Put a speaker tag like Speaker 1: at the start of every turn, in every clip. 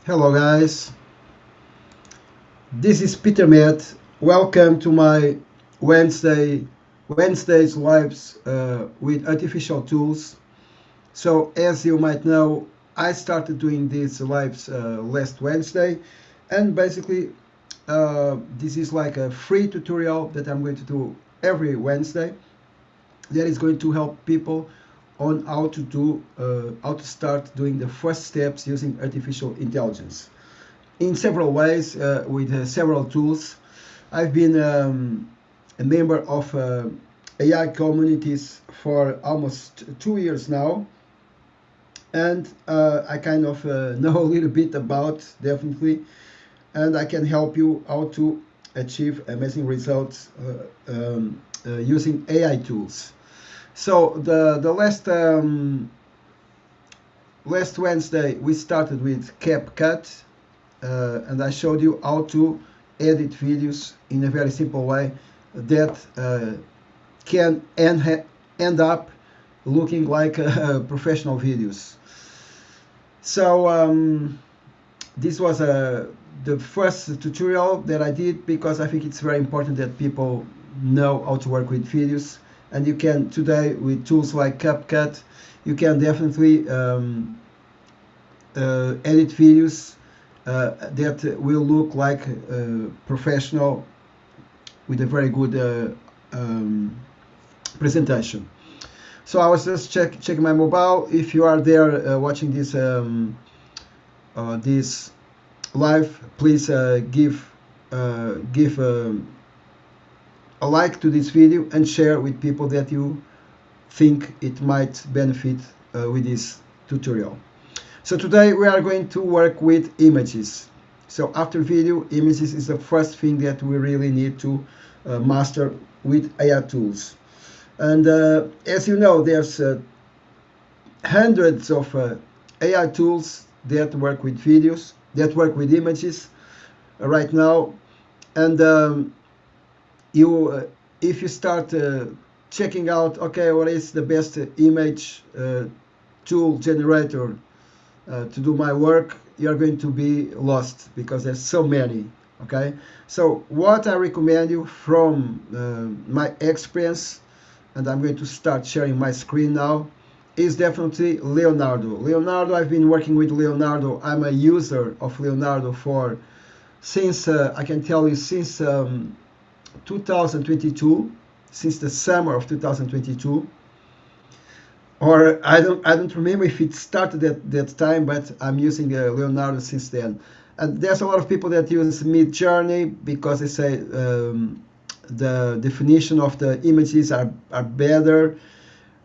Speaker 1: Hello guys, this is Peter Met. Welcome to my Wednesday's lives with artificial tools. So as you might know, I started doing these lives last Wednesday, and basically this is like a free tutorial that I'm going to do every Wednesday. That is going to help people on how to start doing the first steps using artificial intelligence in several ways with several tools. I've been a member of AI communities for almost 2 years now, and I kind of know a little bit about definitely, and I can help you how to achieve amazing results using AI tools. So the last Wednesday we started with Capcut, and I showed you how to edit videos in a very simple way that can end up looking like professional videos. So this was the first tutorial that I did because I think it's very important that people know how to work with videos. And you can today with tools like CapCut, you can definitely edit videos that will look like professional with a very good presentation. So I was just checking my mobile. If you are there watching this live, please give a like to this video and share with people that you think it might benefit with this tutorial. So today we are going to work with images. So after video, images is the first thing that we really need to master with AI tools. And as you know, there's hundreds of AI tools that work with videos, that work with images right now. And if you start checking out, okay, what is the best image tool generator to do my work, you're going to be lost because there's so many. Okay, so what I recommend you from my experience, and I'm going to start sharing my screen now, is definitely Leonardo. I've been working with Leonardo. I'm a user of Leonardo for since I can tell you since 2022, since the summer of 2022, or I don't remember if it started at that time, but I'm using Leonardo since then. And there's a lot of people that use Mid Journey because they say the definition of the images are better.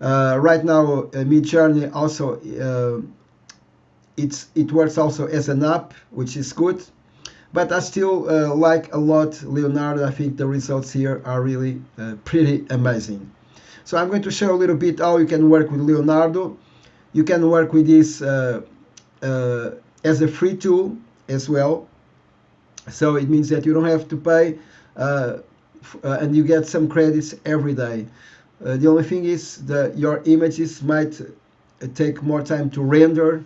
Speaker 1: Right now, Mid Journey also it works also as an app, which is good. But I still like a lot Leonardo. I think the results here are really pretty amazing. So I'm going to show a little bit how you can work with Leonardo. You can work with this as a free tool as well. So it means that you don't have to pay and you get some credits every day. The only thing is that your images might take more time to render,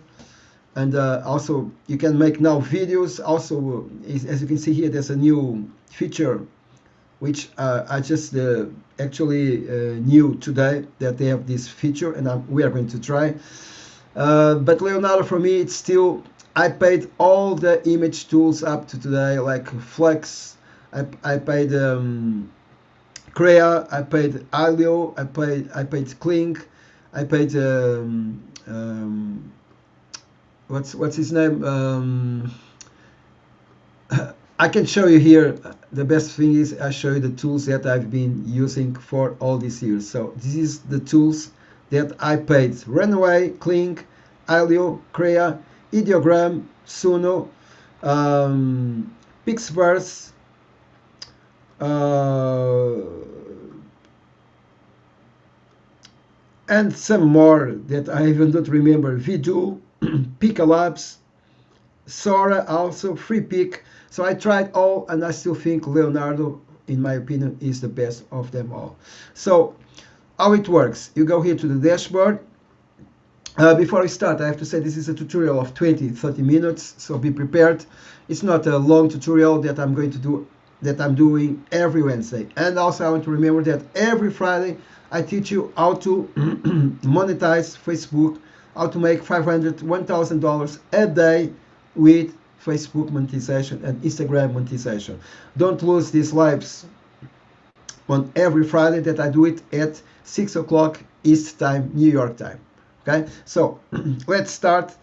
Speaker 1: and also you can make now videos. Also, as you can see here, there's a new feature which I just actually knew today that they have this feature, and we are going to try. But Leonardo, for me, it's still, I paid all the image tools up to today, like Flex, I paid Crea, I paid Alio, I paid Clink, I paid what's his name? I can show you here. The best thing is I show you the tools that I've been using for all these years. So this is the tools that I paid: Runway, Clink, Alio, Crea, Ideogram, Suno, Pixverse, uh, and some more that I even don't remember. Vidu, Pika Labs, Sora, also Free Pick. So I tried all, and I still think Leonardo, in my opinion, is the best of them all. So how it works: you go here to the dashboard, Before I start, I have to say this is a tutorial of 20-30 minutes, so be prepared. It's not a long tutorial that I'm going to do, that I'm doing every Wednesday. And also I want to remember that every Friday I teach you how to monetize Facebook, how to make $500, $1,000 a day with Facebook monetization and Instagram monetization. Don't lose these lives on every Friday that I do it at 6 o'clock East time, New York time. Okay, so let's start.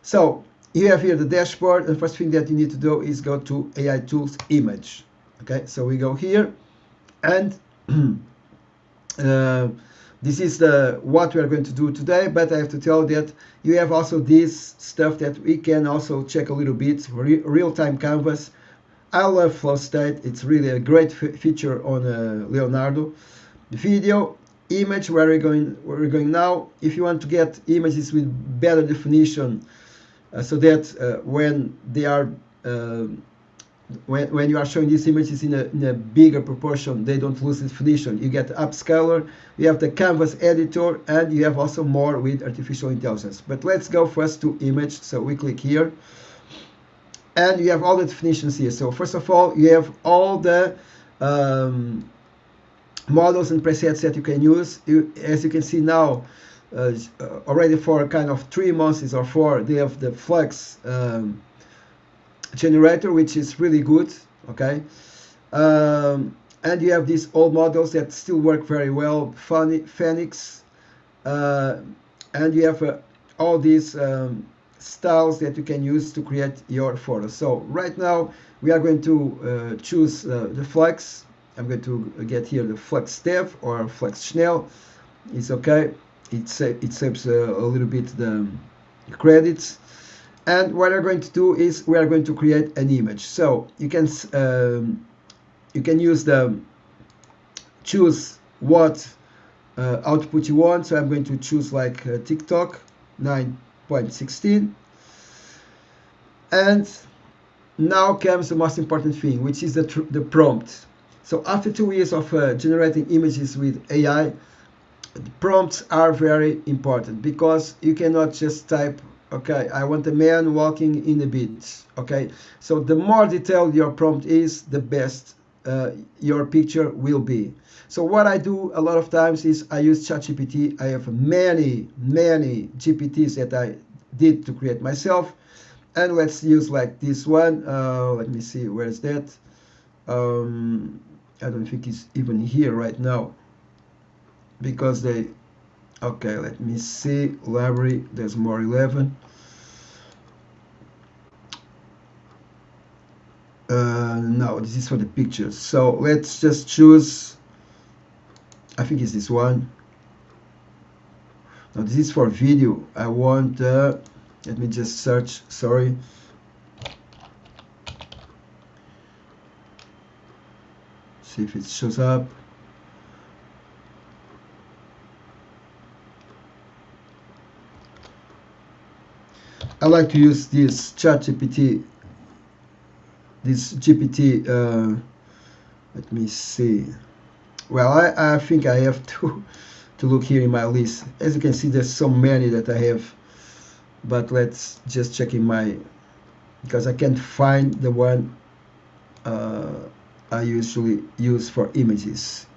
Speaker 1: So you have here the dashboard, and the first thing that you need to do is go to AI Tools Image. Okay, so we go here, and this is the what we are going to do today, but I have to tell that you have also this stuff that we can also check a little bit, real-time canvas. I love flow state. It's really a great feature on Leonardo. The video, image, where we're going now. If you want to get images with better definition, so that when they are when you are showing these images in a bigger proportion, they don't lose definition. You get upscaler, you have the canvas editor, and you have also more with artificial intelligence. But let's go first to image. So we click here, and you have all the definitions here. So first of all, you have all the models and presets that you can use. As you can see now, already for kind of 3 months or 4, they have the Flux generator, which is really good. Okay, and you have these old models that still work very well, Phoenix, and you have all these styles that you can use to create your photos. So right now we are going to choose the Flux. I'm going to get here the Flux Step or Flux Schnell. It's okay. It saves a little bit the credits. And what we're going to do is we are going to create an image. So you can use the choose what output you want. So I'm going to choose like TikTok 9.16. And now comes the most important thing, which is the prompt. So after 2 years of generating images with AI, the prompts are very important, because you cannot just type, okay, I want a man walking in the beach. Okay, so the more detailed your prompt is, the best your picture will be. So what I do a lot of times is I use ChatGPT. I have many GPTs that I did to create myself. And let's use like this one. Let me see, where is that? I don't think it's even here right now, because they, okay, let me see, library, there's more 11. No, this is for the pictures. So let's just choose, I think it's this one. No, this is for video. I want, let me just search, sorry. See if it shows up. I like to use this ChatGPT, this GPT, let me see. Well, I think I have to look here in my list. As you can see, there's so many that I have, but let's just check in my, because I can't find the one I usually use for images.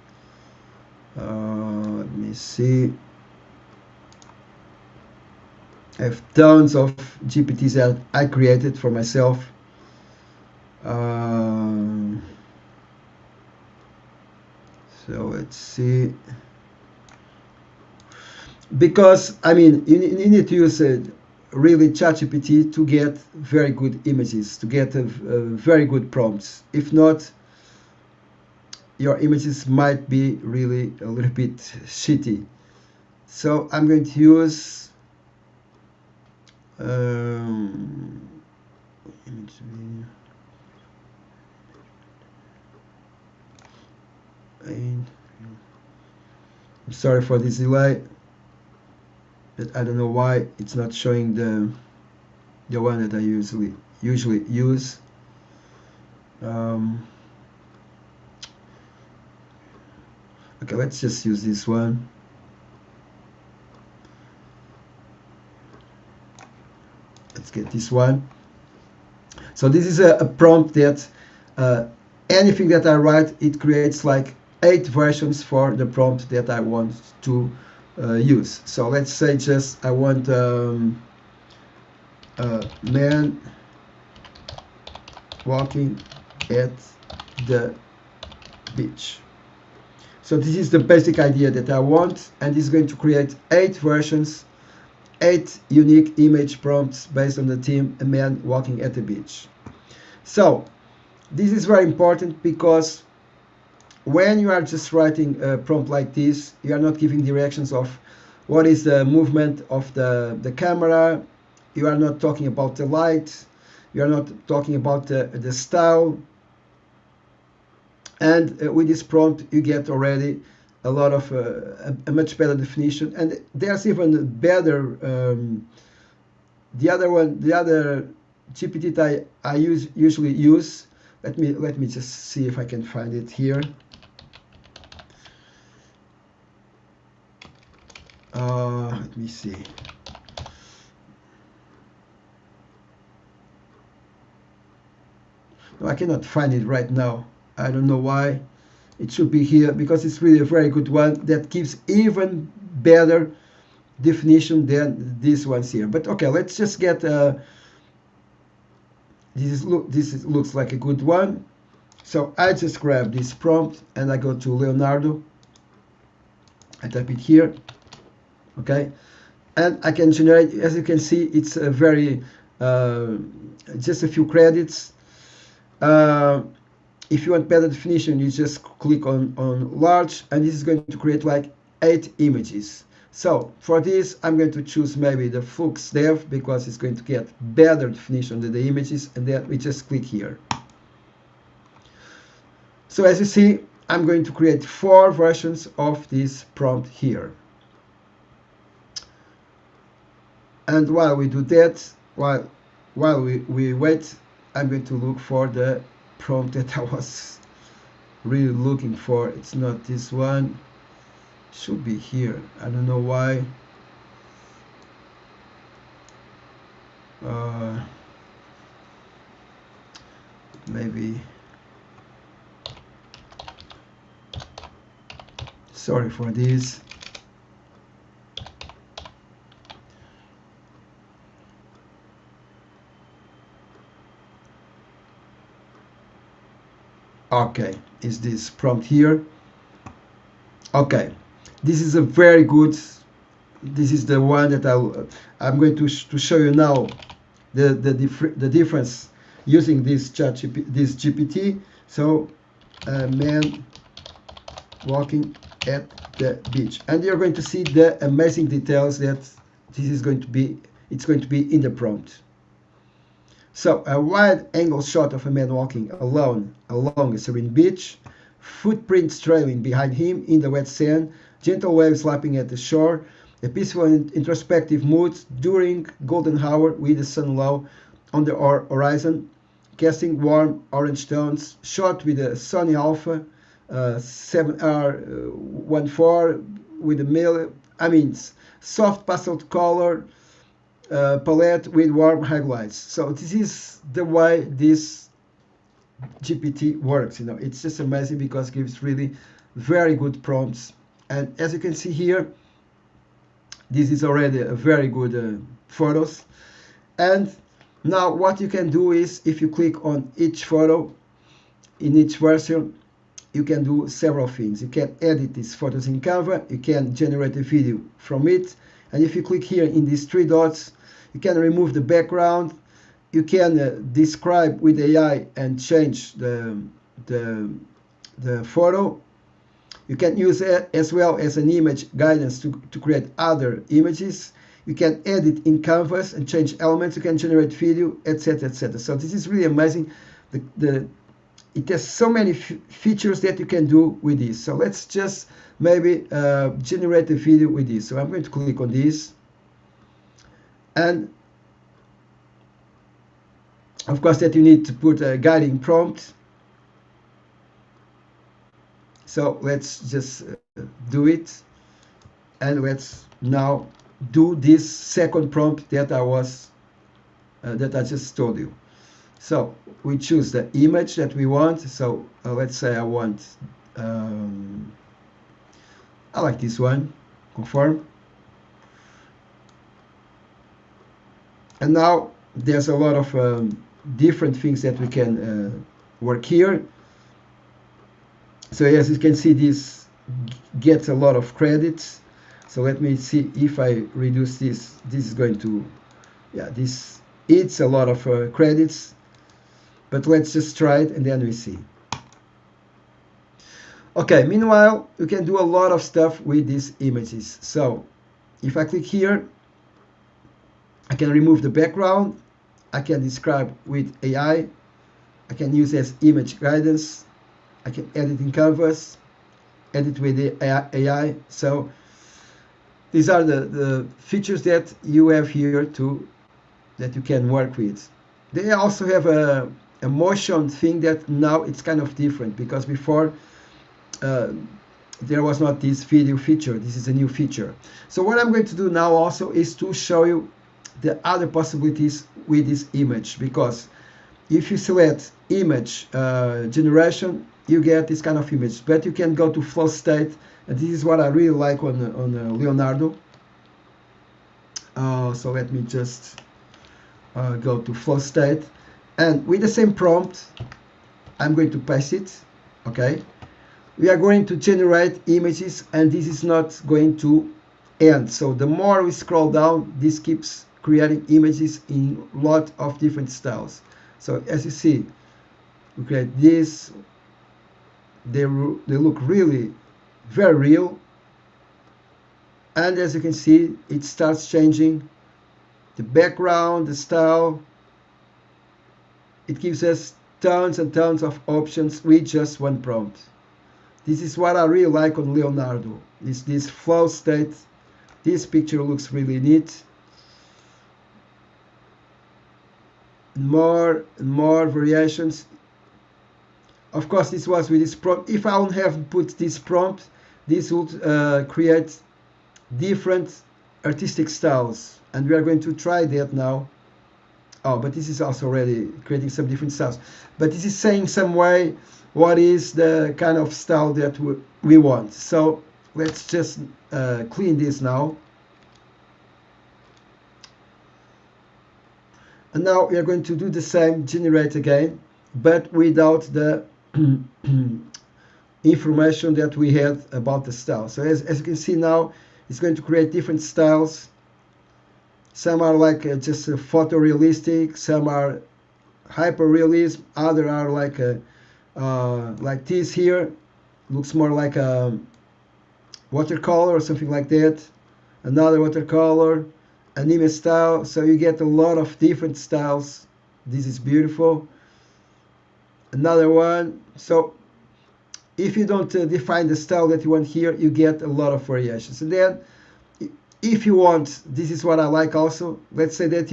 Speaker 1: Let me see. I have tons of GPTs that I created for myself. So let's see. Because I mean, you need to use really ChatGPT to get very good images, to get very good prompts. If not, your images might be really a little bit shitty. So I'm going to use I'm sorry for this delay, but I don't know why it's not showing the one that I usually use. Okay, let's just use this one. let's get this one. So this is a prompt that anything that I write, it creates like 8 versions for the prompt that I want to use. So let's say just I want man walking at the beach. So this is the basic idea that I want, and this is going to create 8 versions, 8 unique image prompts based on the theme a man walking at the beach. So this is very important because when you are just writing a prompt like this, you are not giving directions of what is the movement of the camera, you are not talking about the light, you are not talking about the style. And with this prompt you get already a lot of a much better definition, and there's even better the other GPT that I usually use. Let me just see if I can find it here. Let me see. No, I cannot find it right now. I don't know why. It should be here because it's really a very good one that gives even better definition than these ones here. But okay, let's just get this looks like a good one. So I just grab this prompt and I go to Leonardo. I type it here. Okay, and I can generate. As you can see, it's a very just a few credits. If you want better definition, you just click on large, and this is going to create like 8 images. So for this, I'm going to choose maybe the Flux Dev because it's going to get better definition than the images, and then we just click here. So as you see, I'm going to create 4 versions of this prompt here. And while we do that, while we wait, I'm going to look for the prompt that I was really looking for. It's not this one. It should be here. I don't know why. Maybe. Sorry for this. Okay, is this prompt here? Okay, this is a very good. This is the one that I'm going to show you now. The difference using this this GPT. So, man walking at the beach, and you're going to see the amazing details that this is going to be. It's going to be in the prompt. So a wide-angle shot of a man walking alone along a serene beach, footprints trailing behind him in the wet sand, gentle waves lapping at the shore, a peaceful and introspective mood during golden hour with the sun low on the horizon, casting warm orange tones, shot with a Sony Alpha 7R14 with a soft pastel color palette with warm highlights. So this is the way this GPT works. It's just amazing because it gives really very good prompts. And as you can see here, this is already a very good photos. And now what you can do is, if you click on each photo in each version, you can do several things. You can edit these photos in Canva, you can generate a video from it, and if you click here in these 3 dots, you can remove the background, you can describe with AI and change the photo. You can use it as well as an image guidance to create other images. You can edit in Canvas and change elements. You can generate video, etc., etc. So this is really amazing. It has so many features that you can do with this. So let's just maybe generate a video with this. So I'm going to click on this. And of course that you need to put a guiding prompt. So let's just do it. And let's now do this second prompt that I was that I just told you. So we choose the image that we want. So let's say I want, I like this one, confirm. And now there's a lot of different things that we can work here. So as you can see, this gets a lot of credits. So let me see if I reduce this. This is going to, yeah, this eats a lot of credits. But let's just try it and then we see. Okay, meanwhile, you can do a lot of stuff with these images. So if I click here, I can remove the background. I can describe with AI. I can use as image guidance. I can edit in canvas, edit with the AI. So these are the features that you have here that you can work with. They also have a motion thing that now it's kind of different, because before there was not this video feature. This is a new feature. So what I'm going to do now also is to show you the other possibilities with this image, because if you select image generation, you get this kind of image, but you can go to flow state, and this is what I really like on Leonardo. So let me just go to flow state, and with the same prompt I'm going to paste it. Okay, we are going to generate images, and this is not going to end. So the more we scroll down, this keeps creating images in a lot of different styles. So as you see, we create this. They look really very real, and as you can see, it starts changing the background, the style. It gives us tons and tons of options with just one prompt. This is what I really like on Leonardo. This flow state. This picture looks really neat. More and more variations. Of course, this was with this prompt. If I would have put this prompt, this would create different artistic styles, and we are going to try that now. Oh, but this is also already creating some different styles. But this is saying some way what is the kind of style that we want. So let's just clean this now. And now we are going to do the same, generate again, but without the information that we had about the style. So as you can see now, it's going to create different styles. Some are like just photorealistic, some are hyper-realism, other are like this here, looks more like a watercolor or something like that. Another watercolor, anime style. So you get a lot of different styles. This is beautiful. Another one. So if you don't define the style that you want here, you get a lot of variations. And then if you want, this is what I like also. Let's say that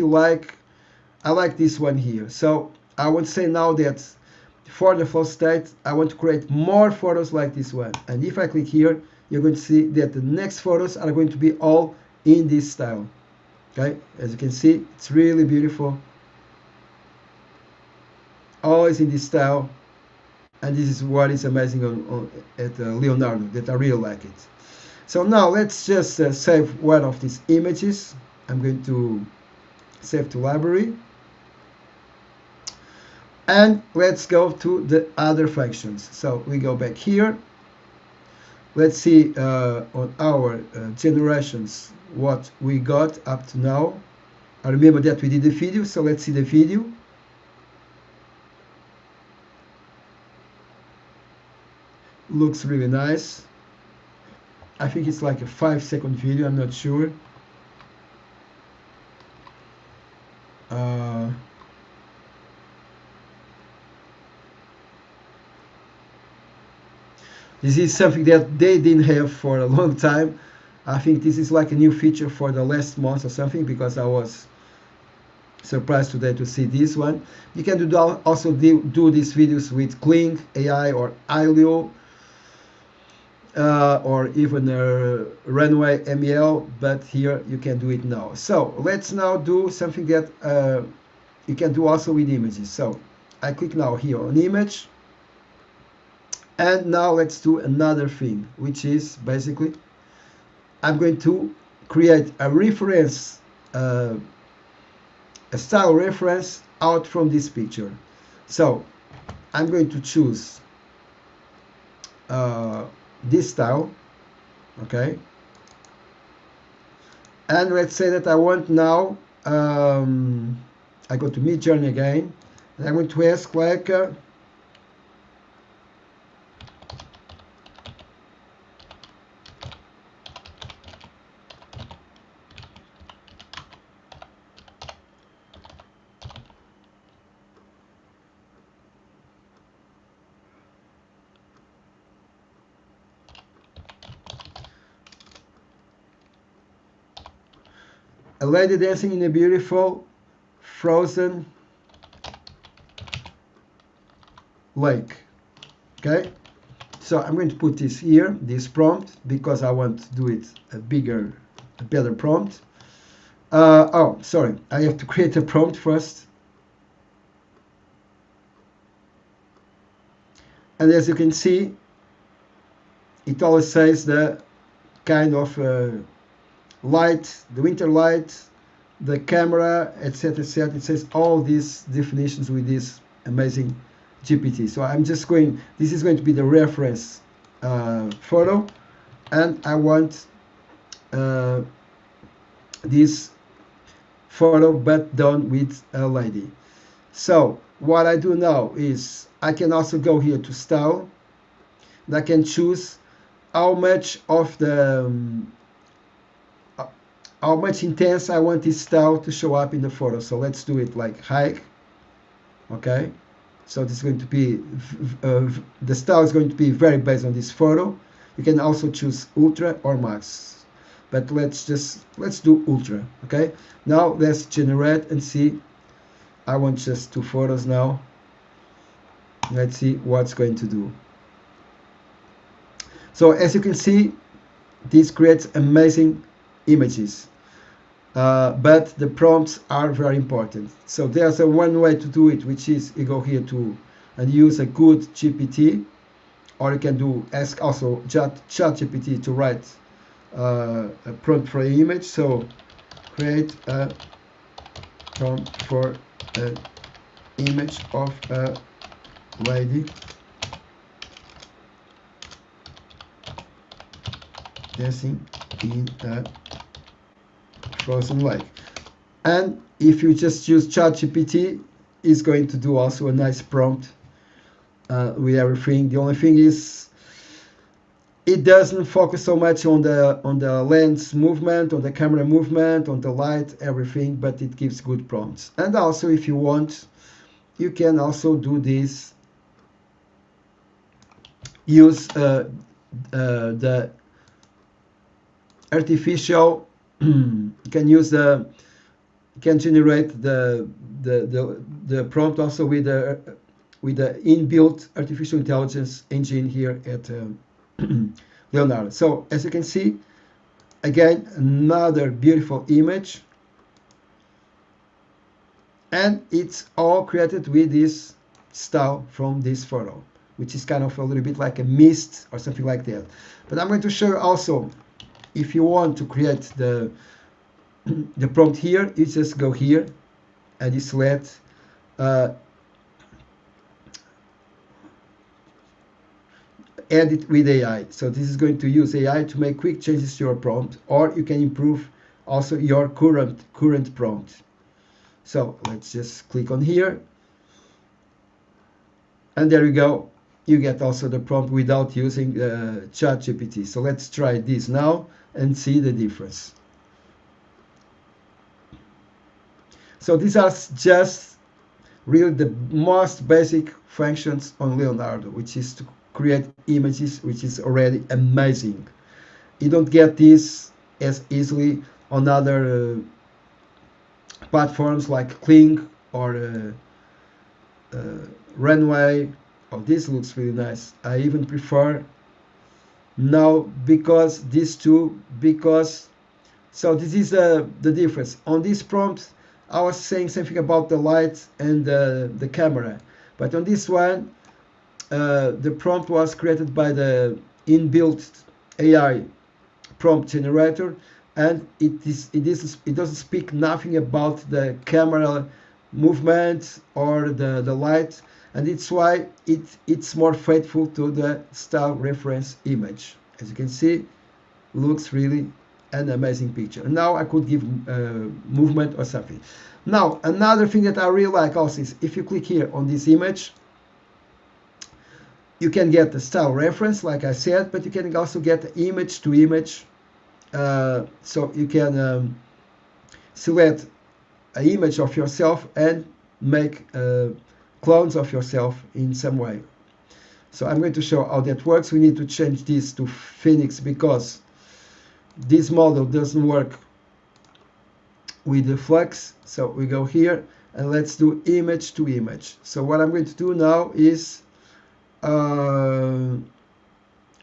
Speaker 1: I like this one here. So I would say now that for the flow state, I want to create more photos like this one. And if I click here, you're going to see that the next photos are going to be all in this style. Okay, as you can see, it's really beautiful. Always in this style. And this is what is amazing at Leonardo, that I really like it. So now let's just save one of these images. I'm going to save to library. And let's go to the other functions. So we go back here. Let's see on our generations what we got up to now. I remember that we did the video, so let's see the video. Looks really nice. I think it's like a 5-second video, I'm not sure. This is something that they didn't have for a long time. I think this is like a new feature for the last month or something, because I was surprised today to see this one. You can also do these videos with Kling AI or Ilio, or even Runway MEL, but here you can do it now. So let's now do something that you can do also with images. So I click now here on image, and now let's do another thing, which is basically I'm going to create a reference, a style reference out from this picture. So I'm going to choose this style, okay, and let's say that I want now, I go to Mid Journey again, and I'm going to ask like a lady dancing in a beautiful frozen lake. Okay, so I'm going to put this here, this prompt, because I want to do it a better prompt. Oh, sorry, I have to create a prompt first. And as you can see, it always says the kind of light, the winter light, the camera, etc., etc. It says all these definitions with this amazing GPT. So I'm just going, this is going to be the reference photo, and I want this photo but done with a lady. So what I do now is I can also go here to style, and I can choose how much of the how much intense I want this style to show up in the photo. So let's do it like high. Okay, so this is going to be the style is going to be very based on this photo. You can also choose ultra or max, but let's do ultra. Okay, now let's generate and see. I want just 2 photos now. Let's see what's going to do. So as you can see, this creates amazing images, but the prompts are very important. So there's one way to do it, which is you go here to and use a good GPT, or you can do ask also ChatGPT to write a prompt for an image. So create a prompt for an image of a lady dancing in a frozen lake. And if you just use ChatGPT, it's going to do also a nice prompt with everything. The only thing is it doesn't focus so much on the lens movement, on the camera movement, on the light, everything, but it gives good prompts. And also, if you want, you can also do this. Use the artificial. You can use you can generate the prompt also with the inbuilt artificial intelligence engine here at Leonardo. So as you can see, again, another beautiful image, and it's all created with this style from this photo, which is kind of a little bit like a mist or something like that. But I'm going to show you also, if you want to create the prompt here, you just go here and you select edit with AI. So this is going to use AI to make quick changes to your prompt, or you can improve also your current prompt. So let's just click on here, and there you go. You get also the prompt without using ChatGPT. So let's try this now and see the difference. So these are just really the most basic functions on Leonardo, which is to create images, which is already amazing. You don't get this as easily on other platforms like Kling or Runway. Oh, this looks really nice. I even prefer now because these two, because so this is the difference. On this prompt, I was saying something about the light and the camera, but on this one, the prompt was created by the inbuilt AI prompt generator, and it doesn't speak nothing about the camera movement or the light, and it's why it's more faithful to the style reference image. As you can see, looks really an amazing picture. And now I could give movement or something. Now another thing that I really like also is if you click here on this image, you can get the style reference like I said, but you can also get image to image. So you can select an image of yourself and make clones of yourself in some way. So I'm going to show how that works. We need to change this to Phoenix because this model doesn't work with the flux. So we go here and let's do image to image. So what I'm going to do now is I'm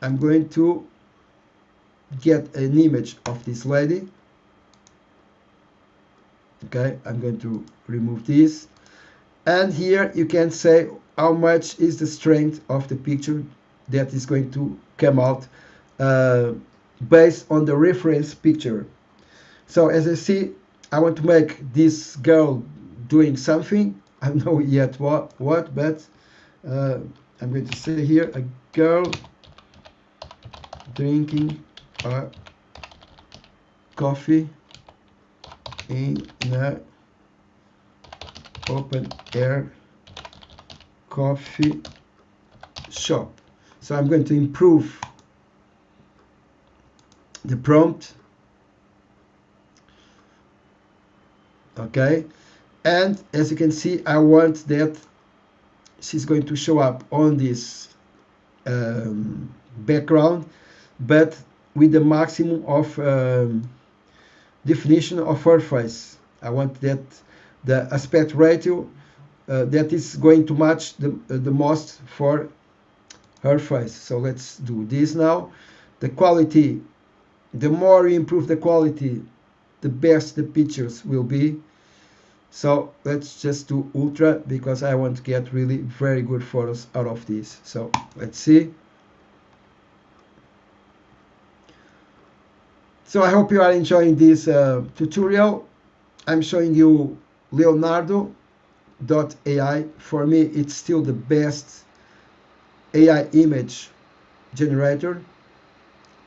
Speaker 1: going to get an image of this lady. Okay, I'm going to remove this, and here you can say how much is the strength of the picture that is going to come out based on the reference picture. So as I see, I want to make this girl doing something. I don't know yet what but I'm going to say here a girl drinking a coffee in an open air coffee shop. So I'm going to improve the prompt. Okay, and as you can see, I want that she's going to show up on this background, but with the maximum of definition of her face. I want that the aspect ratio that is going to match the most for her face. So let's do this now. The quality, the more you improve the quality, the best the pictures will be. So let's just do ultra because I want to get really very good photos out of this. So let's see. So I hope you are enjoying this tutorial. I'm showing you Leonardo.ai. For me, it's still the best AI image generator.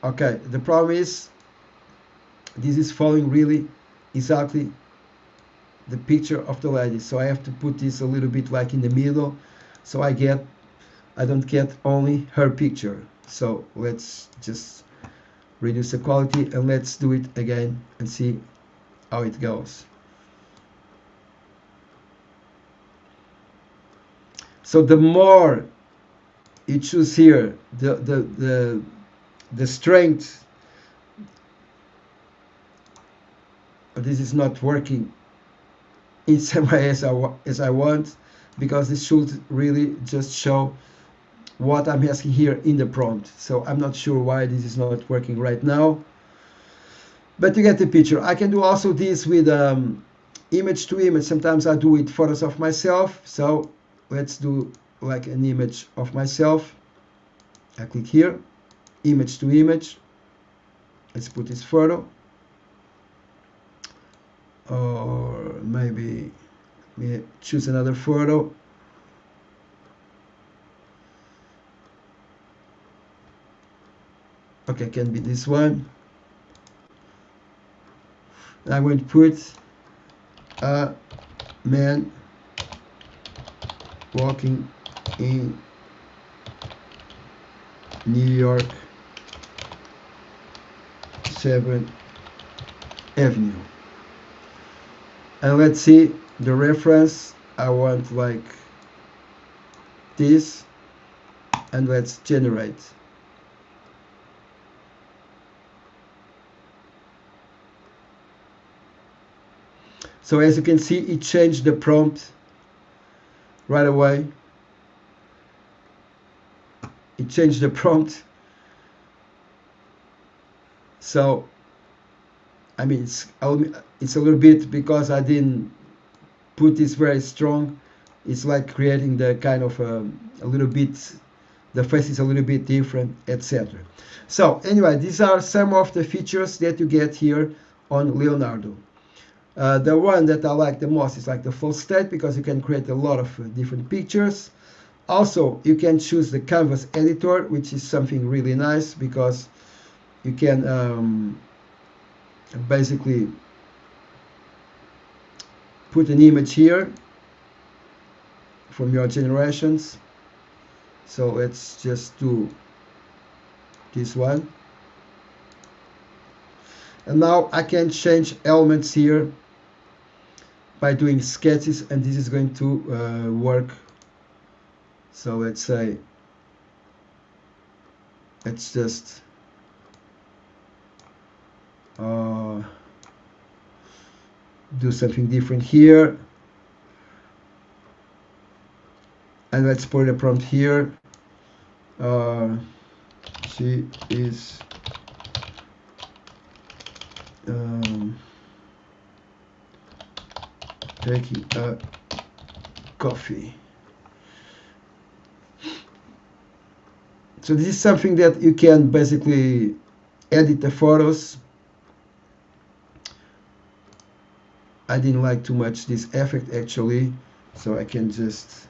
Speaker 1: Okay, the problem is this is following really exactly the picture of the lady. So I have to put this a little bit like in the middle so I don't get only her picture. So let's just reduce the quality and let's do it again and see how it goes. So the more you choose here the strength, this is not working in some way as I want, because this should really just show what I'm asking here in the prompt. So I'm not sure why this is not working right now, but you get the picture. I can do also this with image to image. Sometimes I do it photos of myself. So let's do like an image of myself. I click here, image to image. Let's put this photo, or maybe choose another photo. Okay, can be this one. And I'm going to put a man walking in New York 7th Avenue. And let's see the reference. I want like this, and let's generate. So as you can see, it changed the prompt right away. It changed the prompt. So I mean, it's a little bit because I didn't put this very strong, it's like creating the kind of a little bit, the face is a little bit different, etc. So anyway, these are some of the features that you get here on Leonardo. The one that I like the most is like the full state, because you can create a lot of different pictures. Also, you can choose the canvas editor, which is something really nice, because you can basically put an image here from your generations. So let's just do this one. And now I can change elements here by doing sketches, and this is going to work. So let's say, let's just do something different here, and let's put a prompt here. She is taking a coffee. So this is something that you can basically edit the photos. I didn't like too much this effect actually, so I can just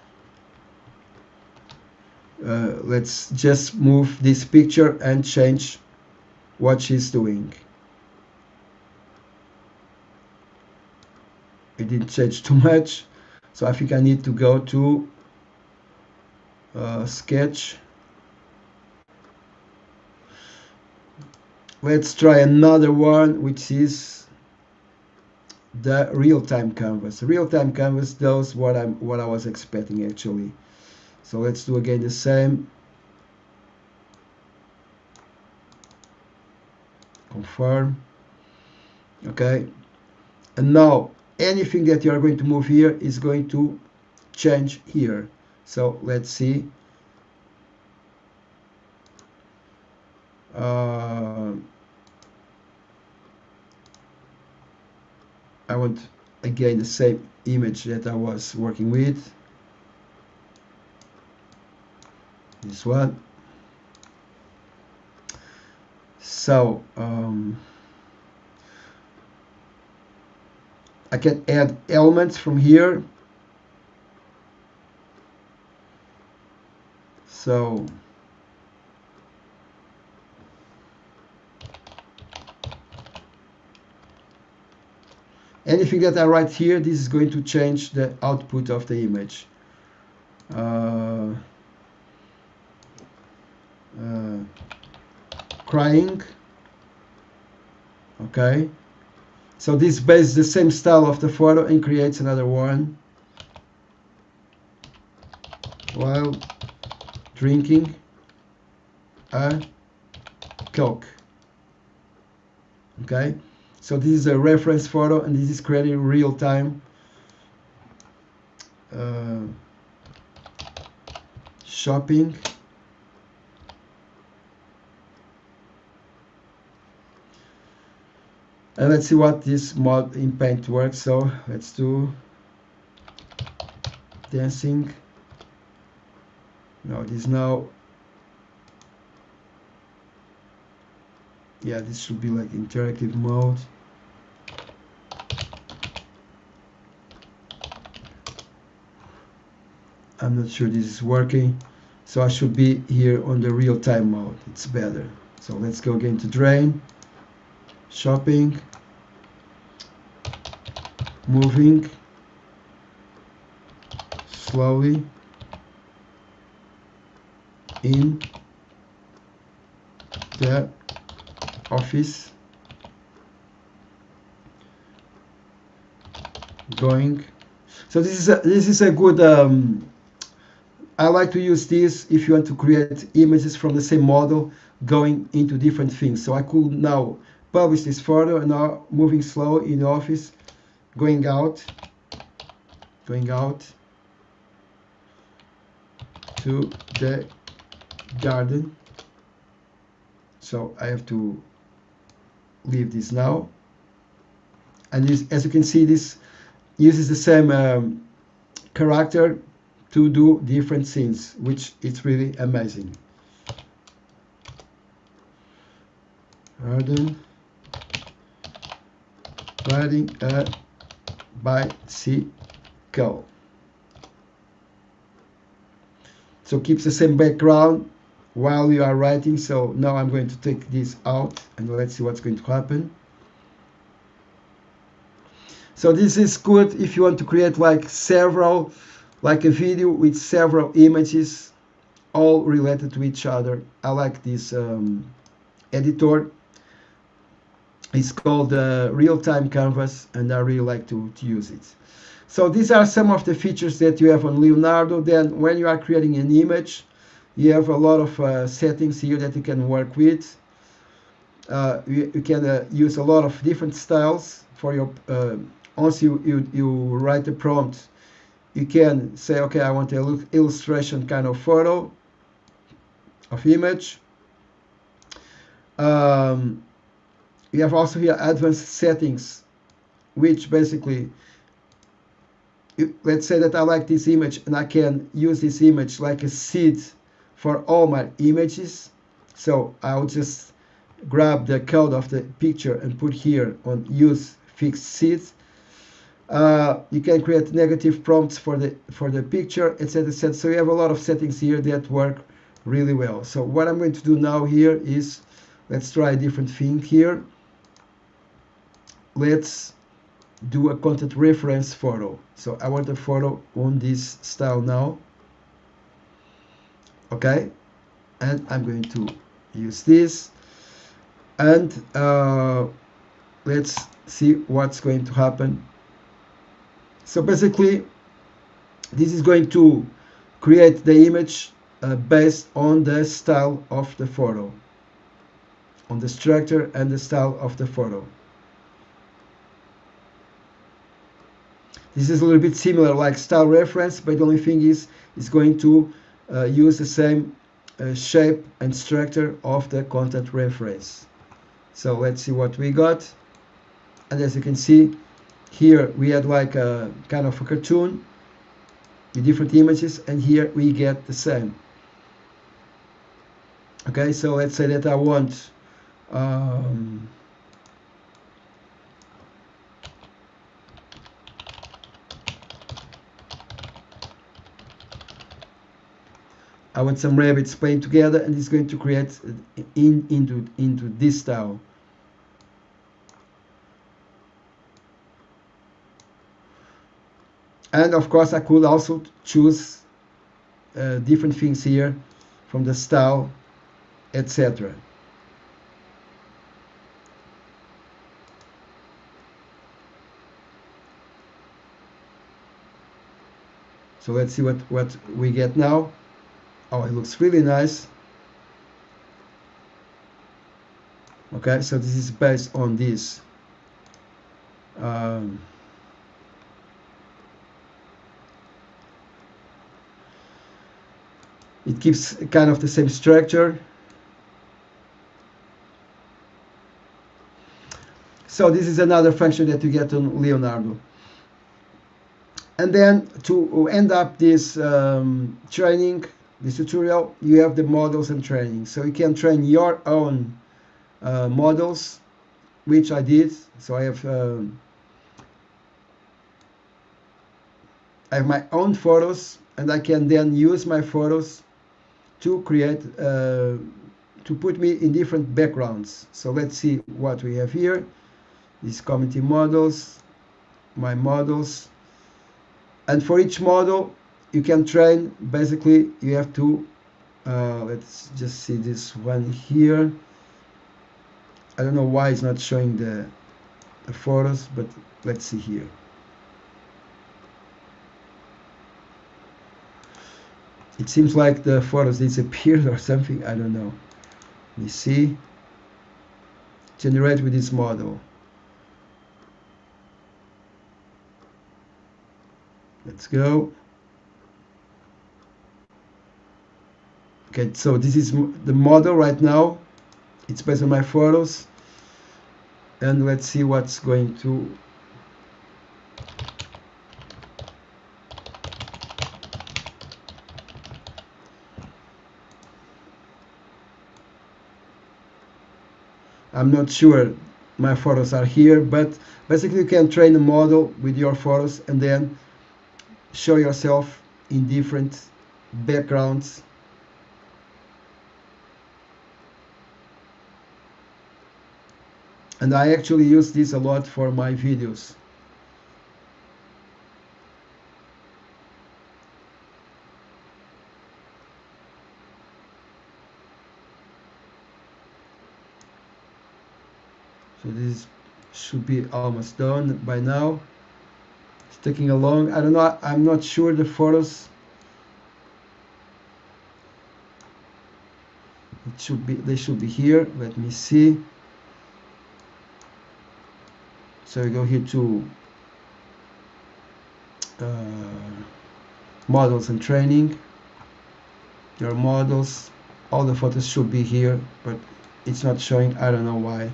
Speaker 1: let's just move this picture and change what she's doing. It didn't change too much, so I think I need to go to sketch. Let's try another one, which is the real-time canvas. Real-time canvas does what I was expecting actually. So let's do again the same. Confirm. Okay. And now anything that you are going to move here is going to change here. So let's see. I want again the same image that I was working with. This one. So I can add elements from here. So anything that I write here, this is going to change the output of the image. Crying. Okay. So this based the same style of the photo and creates another one. While drinking a Coke. Okay. So this is a reference photo, and this is created in real time. Shopping. And let's see what this mod in Paint works. So let's do dancing. No, this now. Yeah, this should be like interactive mode. I'm not sure this is working, so I should be here on the real-time mode. It's better. So let's go again to drain, shopping, moving slowly in the office, going. So this is a good I like to use this if you want to create images from the same model going into different things. So I could now publish this photo, and now moving slow in the office, going out to the garden. So I have to leave this now. And this, as you can see, this uses the same character to do different scenes, which is really amazing. Arden riding a bicycle. So keeps the same background while you are writing. So now I'm going to take this out and let's see what's going to happen. So this is good if you want to create like a video with several images all related to each other. I like this editor. It's called Real-Time Canvas, and I really like to use it. So these are some of the features that you have on Leonardo. Then when you are creating an image, you have a lot of settings here that you can work with. You can use a lot of different styles for your once you write the prompt, you can say, okay, I want an illustration kind of photo of image. You have also here advanced settings, which basically, let's say that I like this image and I can use this image like a seed for all my images. So I'll just grab the code of the picture and put here on use fixed seeds. You can create negative prompts for the picture, etc., etc. So you have a lot of settings here that work really well. So what I'm going to do now here is, let's try a different thing here. Let's do a content reference photo. So I want a photo on this style now. Okay, and I'm going to use this, and let's see what's going to happen. So basically, this is going to create the image based on the style of the photo, on the structure and the style of the photo. This is a little bit similar like style reference, but the only thing is it's going to use the same shape and structure of the content reference. So let's see what we got. And as you can see, here we had like a kind of a cartoon with different images, and here we get the same. Okay, so let's say that I want some rabbits playing together, and it's going to create into this style. And of course, I could also choose different things here from the style, etc. So let's see what we get now. Oh, it looks really nice. Okay, so this is based on this. It keeps kind of the same structure. So this is another function that you get on Leonardo. And then to end up this training, this tutorial, you have the models and training. So you can train your own models, which I did. So I have my own photos, and I can then use my photos to create, to put me in different backgrounds. So let's see what we have here. These community models, my models. And for each model, you can train, basically, you have to, let's just see this one here. I don't know why it's not showing the photos, but let's see here. It seems like the photos disappeared or something, I don't know. Let me see. Generate with this model. Let's go. Okay, so this is the model right now. It's based on my photos. And let's see what's going to I'm not sure my photos are here, but basically you can train a model with your photos and then show yourself in different backgrounds. And I actually use this a lot for my videos. So this should be almost done by now. It's taking along. I don't know. I'm not sure the photos. It should be. They should be here. Let me see. So we go here to models and training. Your models. All the photos should be here, but it's not showing. I don't know why.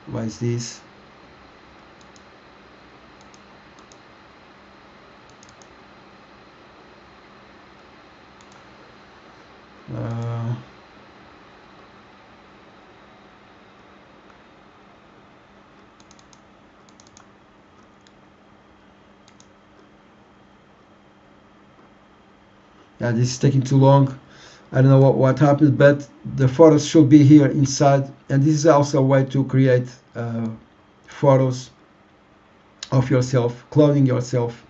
Speaker 1: Why is this? Yeah, this is taking too long. I don't know what happened, but the photos should be here inside. And this is also a way to create photos of yourself, cloning yourself.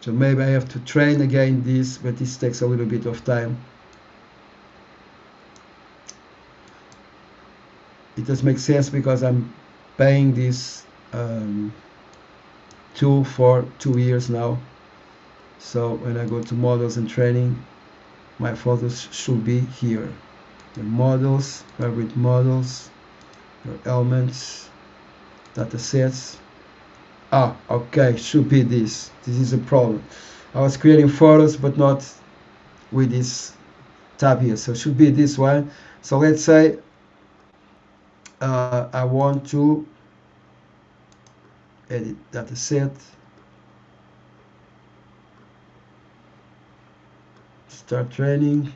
Speaker 1: So maybe I have to train again this, but this takes a little bit of time. It does make sense because I'm paying this tool for 2 years now. So when I go to models and training, my photos should be here. The models, favorite models, your elements, data sets. Ah, okay, should be this. This is a problem. I was creating photos, but not with this tab here. So it should be this one. So let's say I want to edit data set. Start training.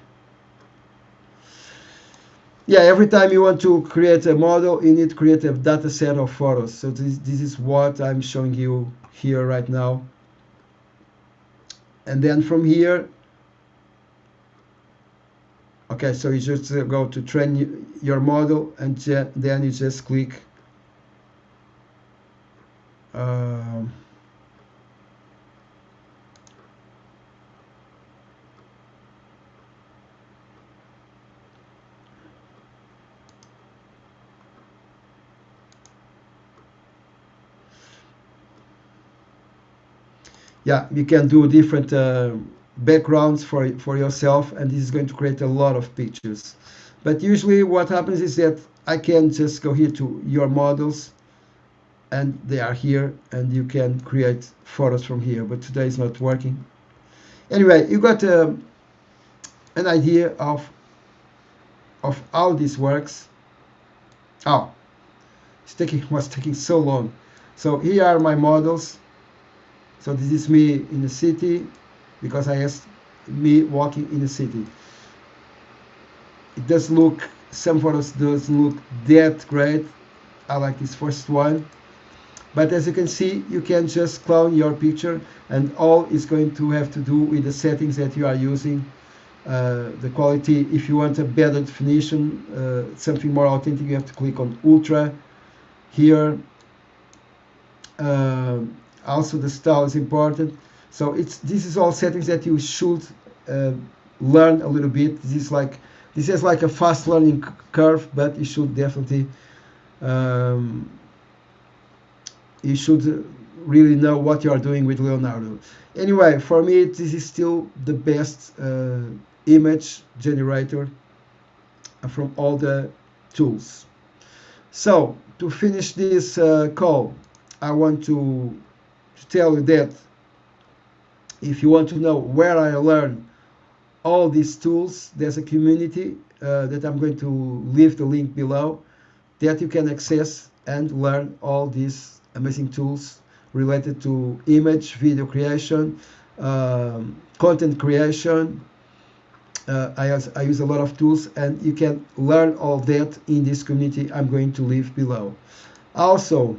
Speaker 1: Yeah, every time you want to create a model, you need to create a data set of photos. So this is what I'm showing you here right now. And then from here, okay, so you just go to train your model, and then you just click yeah, you can do different backgrounds for yourself, and this is going to create a lot of pictures. But usually what happens is that I can just go here to your models, and they are here, and you can create photos from here, but today it's not working. Anyway, you got an idea of how this works. Oh, was taking so long. So here are my models. So this is me in the city, because I asked me walking in the city. It does look, some photos doesn't look that great. I like this first one. But as you can see, you can just clone your picture, and all is going to have to do with the settings that you are using. The quality, if you want a better definition, something more authentic, you have to click on Ultra here. Also the style is important. So this is all settings that you should learn a little bit. This is like a fast learning curve, but you should definitely you should really know what you are doing with Leonardo. Anyway, for me this is still the best image generator from all the tools. So to finish this call, I want to tell you that if you want to know where I learn all these tools, there's a community that I'm going to leave the link below, that you can access and learn all these amazing tools related to image, video creation, content creation, I use a lot of tools, and you can learn all that in this community I'm going to leave below. Also,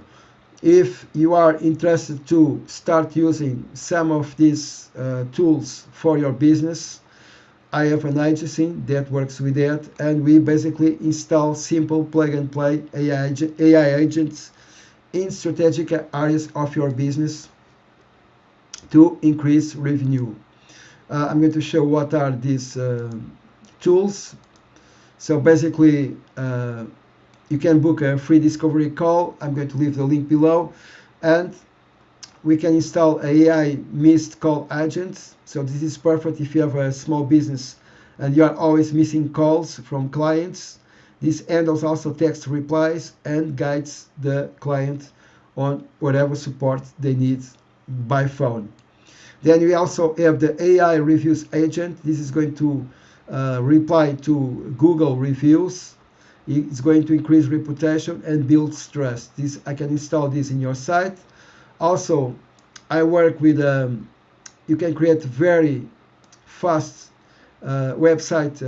Speaker 1: if you are interested to start using some of these tools for your business, I have an agency that works with that, and we basically install simple plug and play AI agents in strategic areas of your business to increase revenue. I'm going to show what are these tools. So basically, you can book a free discovery call. I'm going to leave the link below, and we can install AI missed call agents. So this is perfect if you have a small business and you are always missing calls from clients. This handles also text replies and guides the client on whatever support they need by phone. Then we also have the AI reviews agent. This is going to reply to Google reviews. It's going to increase reputation and build trust. This, I can install this in your site. Also, I work with, you can create very fast website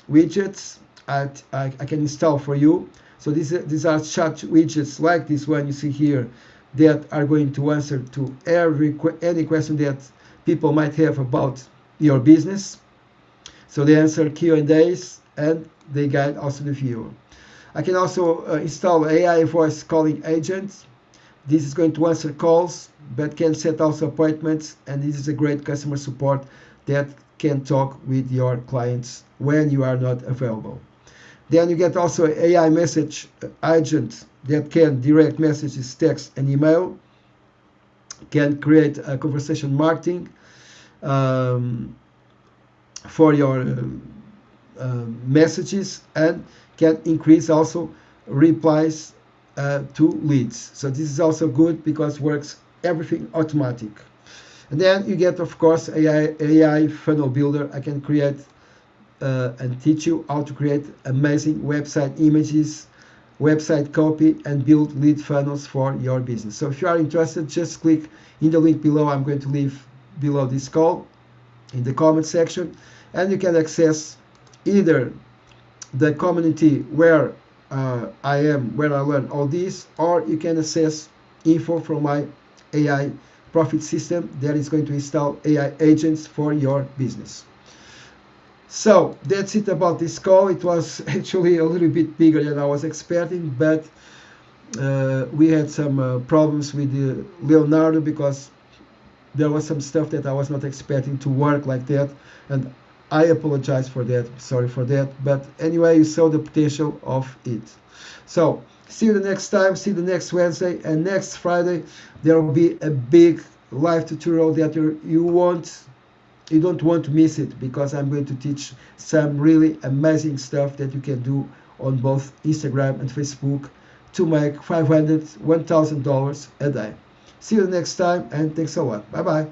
Speaker 1: widgets. I can install for you. So these are chat widgets like this one you see here that are going to answer to any question that people might have about your business. So they answer Q&As and they guide also the viewer. I can also install AI voice calling agent. This is going to answer calls but can set also appointments, and this is a great customer support that can talk with your clients when you are not available. Then you get also AI message agent that can direct messages, text, and email, can create a conversation marketing for your messages, and can increase also replies to leads. So this is also good because works everything automatic. And then you get, of course, AI funnel builder. I can create and teach you how to create amazing website images, website copy, and build lead funnels for your business. So if you are interested, just click in the link below. I'm going to leave below this call in the comment section, and you can access either the community where I learn all this, or you can access info from my AI profit system that is going to install AI agents for your business. So that's it about this call. It was actually a little bit bigger than I was expecting, but we had some problems with Leonardo because there was some stuff that I was not expecting to work like that, and I apologize for that, sorry for that, but anyway, you saw the potential of it. So see you the next time, see you the next Wednesday, and next Friday there will be a big live tutorial that you don't want to miss it, because I'm going to teach some really amazing stuff that you can do on both Instagram and Facebook to make $500, $1,000 a day. See you the next time, and thanks a lot. Bye bye.